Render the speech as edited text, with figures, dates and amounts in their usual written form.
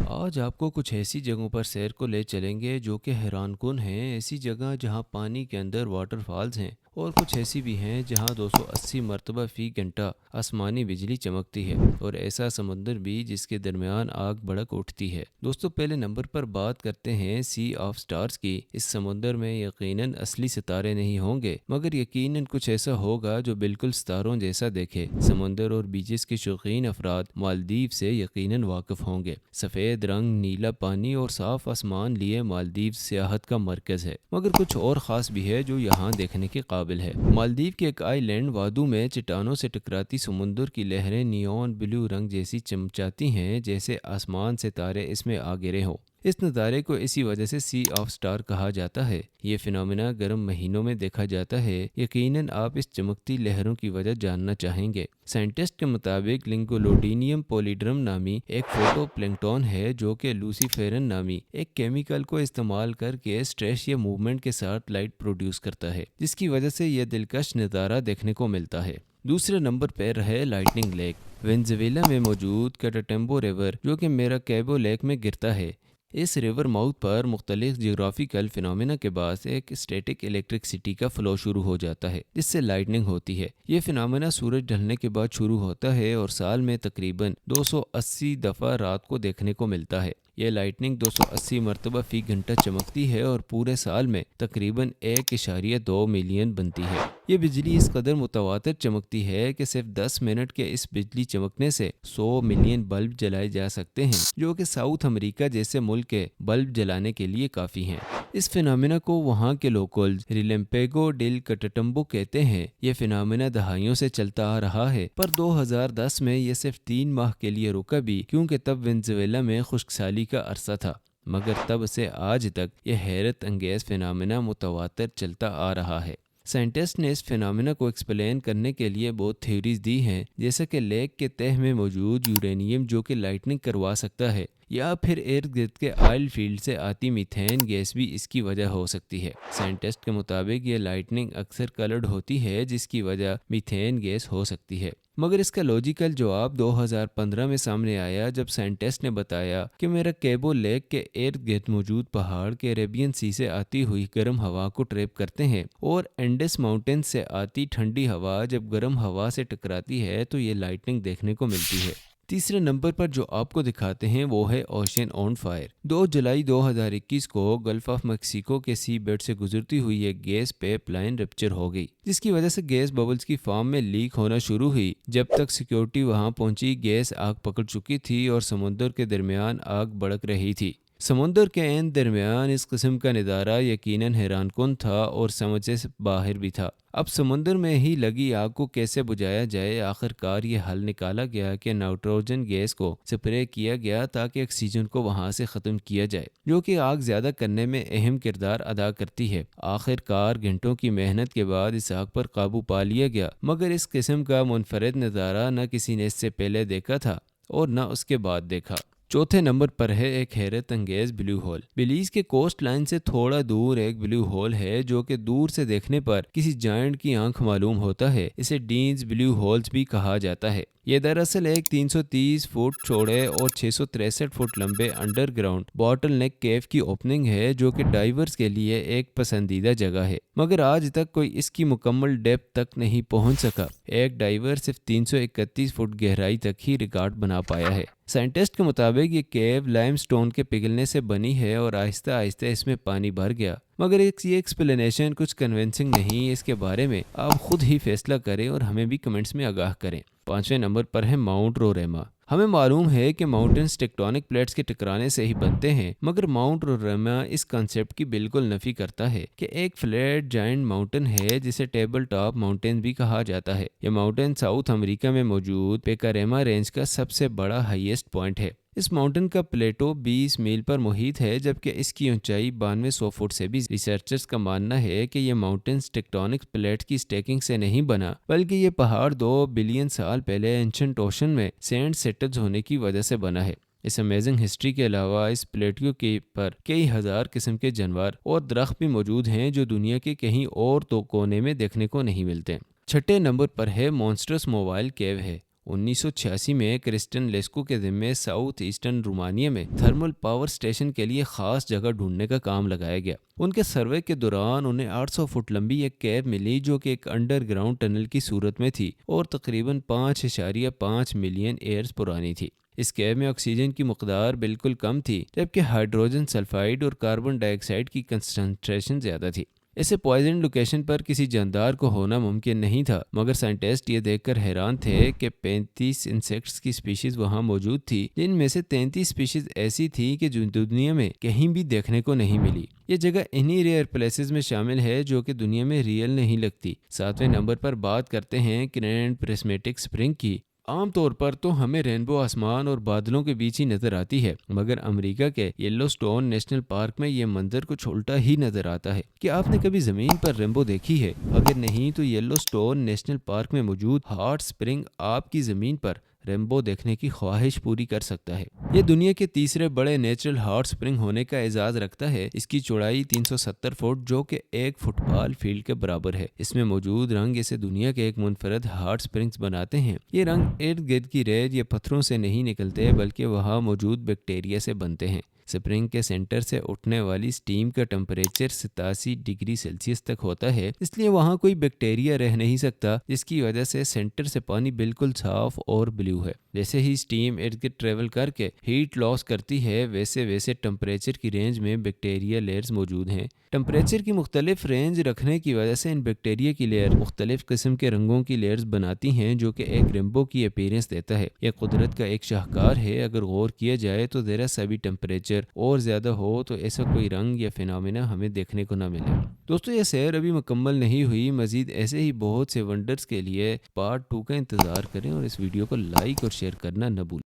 آج آپ کو کچھ ایسی جگہوں پر سیر کو لے چلیں گے جو کہ حیران کن ہیں، ایسی جگہ جہاں پانی کے اندر واٹر فالز ہیں اور کچھ ایسی بھی ہیں جہاں 280 مرتبہ فی گھنٹہ آسمانی بجلی چمکتی ہے، اور ایسا سمندر بھی جس کے درمیان آگ بھڑک اٹھتی ہے۔ دوستو، پہلے نمبر پر بات کرتے ہیں سی آف سٹارز کی۔ اس سمندر میں یقیناً اصلی ستارے نہیں ہوں گے، مگر یقیناً کچھ ایسا ہوگا جو بالکل ستاروں جیسا دیکھے۔ سمندر اور بیچز کے شوقین افراد مالدیو سے یقیناً واقف ہوں گے۔ سفید رنگ، نیلا پانی اور صاف آسمان لیے مالدیو سیاحت کا مرکز ہے، مگر کچھ اور خاص بھی ہے جو یہاں دیکھنے کے قابل ہے۔ مالدیو کے ایک آئی لینڈ وادو میں چٹانوں سے ٹکراتی سمندر کی لہریں نیون بلو رنگ جیسی چمچاتی ہیں، جیسے آسمان سے تارے اس میں آ گرے ہوں۔ اس نظارے کو اسی وجہ سے سی آف سٹار کہا جاتا ہے۔ یہ فنامنا گرم مہینوں میں دیکھا جاتا ہے۔ یقیناً آپ اس چمکتی لہروں کی وجہ جاننا چاہیں گے۔ سائنٹسٹ کے مطابق لنگولوڈینیم پولیڈرم نامی ایک فوٹو پلنکٹون ہے جو کہ لوسیفیرن نامی ایک کیمیکل کو استعمال کر کے اسٹریس یا موومنٹ کے ساتھ لائٹ پروڈیوس کرتا ہے، جس کی وجہ سے یہ دلکش نظارہ دیکھنے کو ملتا ہے۔ دوسرے نمبر پر ہے لائٹننگ لیک۔ وینزویلا میں موجود کٹاٹمبو ریور جو کہ میراکیبو لیک میں گرتا ہے۔ اس ریور ماؤتھ پر مختلف جغرافیکل فنامنا کے بعد ایک اسٹیٹک الیکٹرکسٹی کا فلو شروع ہو جاتا ہے جس سے لائٹننگ ہوتی ہے۔ یہ فنامنا سورج ڈھلنے کے بعد شروع ہوتا ہے اور سال میں تقریباً 280 دفعہ رات کو دیکھنے کو ملتا ہے۔ یہ لائٹننگ 280 مرتبہ فی گھنٹہ چمکتی ہے اور پورے سال میں تقریباً 1.2 ملین بنتی ہے۔ یہ بجلی اس قدر متواتر چمکتی ہے کہ صرف 10 منٹ کے اس بجلی چمکنے سے 100 ملین بلب جلائے جا سکتے ہیں، جو کہ ساؤتھ امریکہ جیسے ملک کے بلب جلانے کے لیے کافی ہیں۔ اس فنامنا کو وہاں کے لوکلز ریلیمپیگو ڈیل کٹاٹمبو کہتے ہیں۔ یہ فنامنا دہائیوں سے چلتا آ رہا ہے، پر 2010 میں یہ صرف 3 ماہ کے لیے رکا بھی، کیونکہ تب وینزویلا میں خشک سالی کا عرصہ تھا، مگر تب سے آج تک یہ حیرت انگیز فنامنا متواتر چلتا آ رہا ہے۔ سائنٹسٹ نے اس فنامنا کو ایکسپلین کرنے کے لیے بہت تھیوریز دی ہیں، جیسا کہ لیک کے تہہ میں موجود یورینیم جو کہ لائٹننگ کروا سکتا ہے، یا پھر ارد گرد کے آئل فیلڈ سے آتی میتھین گیس بھی اس کی وجہ ہو سکتی ہے۔ سائنٹسٹ کے مطابق یہ لائٹننگ اکثر کلرڈ ہوتی ہے، جس کی وجہ میتھین گیس ہو سکتی ہے، مگر اس کا لاجیکل جواب 2015 میں سامنے آیا جب سائنٹسٹ نے بتایا کہ میراکیبو لیک کے ارد گرد موجود پہاڑ کیریبین سی سے آتی ہوئی گرم ہوا کو ٹریپ کرتے ہیں، اور اینڈس ماؤنٹین سے آتی ٹھنڈی ہوا جب گرم ہوا سے ٹکراتی ہے تو یہ لائٹننگ دیکھنے کو ملتی ہے۔ تیسرے نمبر پر جو آپ کو دکھاتے ہیں وہ ہے اوشین آن فائر۔ 2 جولائی 2021 کو گلف آف میکسیکو کے سی بیڈ سے گزرتی ہوئی ایک گیس پائپ لائن رپچر ہو گئی، جس کی وجہ سے گیس ببلز کی فارم میں لیک ہونا شروع ہوئی۔ جب تک سیکیورٹی وہاں پہنچی، گیس آگ پکڑ چکی تھی اور سمندر کے درمیان آگ بھڑک رہی تھی۔ سمندر کے عین درمیان اس قسم کا نظارہ یقیناً حیران کن تھا اور سمجھ سے باہر بھی تھا۔ اب سمندر میں ہی لگی آگ کو کیسے بجھایا جائے؟ آخر کار یہ حل نکالا گیا کہ نائٹروجن گیس کو سپرے کیا گیا تاکہ آکسیجن کو وہاں سے ختم کیا جائے، جو کہ آگ زیادہ کرنے میں اہم کردار ادا کرتی ہے۔ آخر کار گھنٹوں کی محنت کے بعد اس آگ پر قابو پا لیا گیا، مگر اس قسم کا منفرد نظارہ نہ کسی نے اس سے پہلے دیکھا تھا اور نہ اس کے بعد دیکھا۔ چوتھے نمبر پر ہے ایک حیرت انگیز بلیو ہول۔ بیلیز کے کوسٹ لائن سے تھوڑا دور ایک بلیو ہول ہے جو کہ دور سے دیکھنے پر کسی جائنٹ کی آنکھ معلوم ہوتا ہے۔ اسے ڈینز بلیو ہولز بھی کہا جاتا ہے۔ یہ دراصل ایک 330 فٹ چوڑے اور 663 فٹ لمبے انڈر گراؤنڈ باٹل نیک کیو کی اوپننگ ہے، جو کہ ڈائیورز کے لیے ایک پسندیدہ جگہ ہے، مگر آج تک کوئی اس کی مکمل ڈیپتھ تک نہیں پہنچ سکا۔ ایک ڈائیور صرف 331 فٹ گہرائی تک ہی ریکارڈ بنا پایا ہے۔ سائنٹسٹ کے مطابق یہ کیو لائم سٹون کے پگھلنے سے بنی ہے اور آہستہ آہستہ اس میں پانی بھر گیا، مگر یہ ایکسپلینیشن کچھ کنونسنگ نہیں۔ اس کے بارے میں آپ خود ہی فیصلہ کریں اور ہمیں بھی کمنٹس میں آگاہ کریں۔ 5ویں نمبر پر ہے ماؤنٹ روریما۔ ہمیں معلوم ہے کہ ماؤنٹنز ٹیکٹونک پلیٹس کے ٹکرانے سے ہی بنتے ہیں، مگر ماؤنٹ روریما اس کنسیپٹ کی بالکل نفی کرتا ہے کہ ایک فلیٹ جائنٹ ماؤنٹن ہے جسے ٹیبل ٹاپ ماؤنٹین بھی کہا جاتا ہے۔ یہ ماؤنٹین ساؤتھ امریکہ میں موجود پیکاریما رینج کا سب سے بڑا ہائیسٹ پوائنٹ ہے۔ اس ماؤنٹین کا پلیٹو 20 میل پر محیط ہے، جبکہ اس کی اونچائی 9200 فٹ سے بھی۔ ریسرچرز کا ماننا ہے کہ یہ ماؤنٹینز ٹیکٹونک پلیٹ کی سٹیکنگ سے نہیں بنا، بلکہ یہ پہاڑ 2 بلین سال پہلے اینشنٹ اوشن میں سینڈ سیٹلز ہونے کی وجہ سے بنا ہے۔ اس امیزنگ ہسٹری کے علاوہ اس پلیٹو کے پر کئی ہزار قسم کے جانور اور درخت بھی موجود ہیں جو دنیا کے کہیں اور تو کونے میں دیکھنے کو نہیں ملتے۔ 6 نمبر پر ہے مونسٹرس موبائل کیو ہے۔ 1986 میں کرسٹن لیسکو کے ذمے ساؤتھ ایسٹرن رومانیہ میں تھرمل پاور اسٹیشن کے لیے خاص جگہ ڈھونڈنے کا کام لگایا گیا۔ ان کے سروے کے دوران انہیں 800 فٹ لمبی ایک کیب ملی جو کہ ایک انڈر گراؤنڈ ٹنل کی صورت میں تھی اور تقریباً 5.5 ملین ایئرز پرانی تھی۔ اس کیب میں آکسیجن کی مقدار بالکل کم تھی، جبکہ ہائیڈروجن سلفائڈ اور کاربن ڈائی آکسائڈ کی کنسنٹریشن زیادہ تھی۔ اسے پوائزن لوکیشن پر کسی جاندار کو ہونا ممکن نہیں تھا، مگر سائنٹسٹ یہ دیکھ کر حیران تھے کہ 35 انسیکٹس کی سپیشیز وہاں موجود تھی، جن میں سے 33 سپیشیز ایسی تھی کہ جو دنیا میں کہیں بھی دیکھنے کو نہیں ملی۔ یہ جگہ انہی ریئر پلیسز میں شامل ہے جو کہ دنیا میں ریئل نہیں لگتی۔ 7ویں نمبر پر بات کرتے ہیں گرینڈ پریسمیٹک سپرنگ کی۔ عام طور پر تو ہمیں رینبو آسمان اور بادلوں کے بیچ ہی نظر آتی ہے، مگر امریکہ کے یلو سٹون نیشنل پارک میں یہ منظر کچھ الٹا ہی نظر آتا ہے۔ کیا آپ نے کبھی زمین پر رینبو دیکھی ہے؟ اگر نہیں تو یلو سٹون نیشنل پارک میں موجود ہاٹ سپرنگ آپ کی زمین پر رینبو دیکھنے کی خواہش پوری کر سکتا ہے۔ یہ دنیا کے تیسرے بڑے نیچرل ہاٹ سپرنگ ہونے کا اعزاز رکھتا ہے۔ اس کی چوڑائی 370 فٹ جو کہ ایک فٹ بال فیلڈ کے برابر ہے۔ اس میں موجود رنگ اسے دنیا کے ایک منفرد ہاٹ سپرنگز بناتے ہیں۔ یہ رنگ ارد گرد کی ریت یا پتھروں سے نہیں نکلتے بلکہ وہاں موجود بیکٹیریا سے بنتے ہیں۔ سپرنگ کے سینٹر سے اٹھنے والی سٹیم کا ٹمپریچر 87 ڈگری سیلسیس تک ہوتا ہے، اس لیے وہاں کوئی بیکٹیریا رہ نہیں سکتا، جس کی وجہ سے سینٹر سے پانی بالکل صاف اور بلیو ہے۔ جیسے ہی سٹیم ارد گرد ٹریول کر کے ہیٹ لاس کرتی ہے، ویسے ویسے ٹمپریچر کی رینج میں بیکٹیریا لیئرز موجود ہیں۔ ٹمپریچر کی مختلف رینج رکھنے کی وجہ سے ان بیکٹیریا کی لیئر مختلف قسم کے رنگوں کی لیئرز بناتی ہیں جو کہ ایک رینبو کی اپیرنس دیتا ہے۔ یہ قدرت کا ایک شاہکار ہے۔ اگر غور کیا جائے تو ذرا سا بھی ٹمپریچر اور زیادہ ہو تو ایسا کوئی رنگ یا فینامنا ہمیں دیکھنے کو نہ ملے۔ دوستو، یہ سیر ابھی مکمل نہیں ہوئی، مزید ایسے ہی بہت سے ونڈرز کے لیے پارٹ 2 کا انتظار کریں اور اس ویڈیو کو لائک اور شیئر کرنا نہ بھولیں۔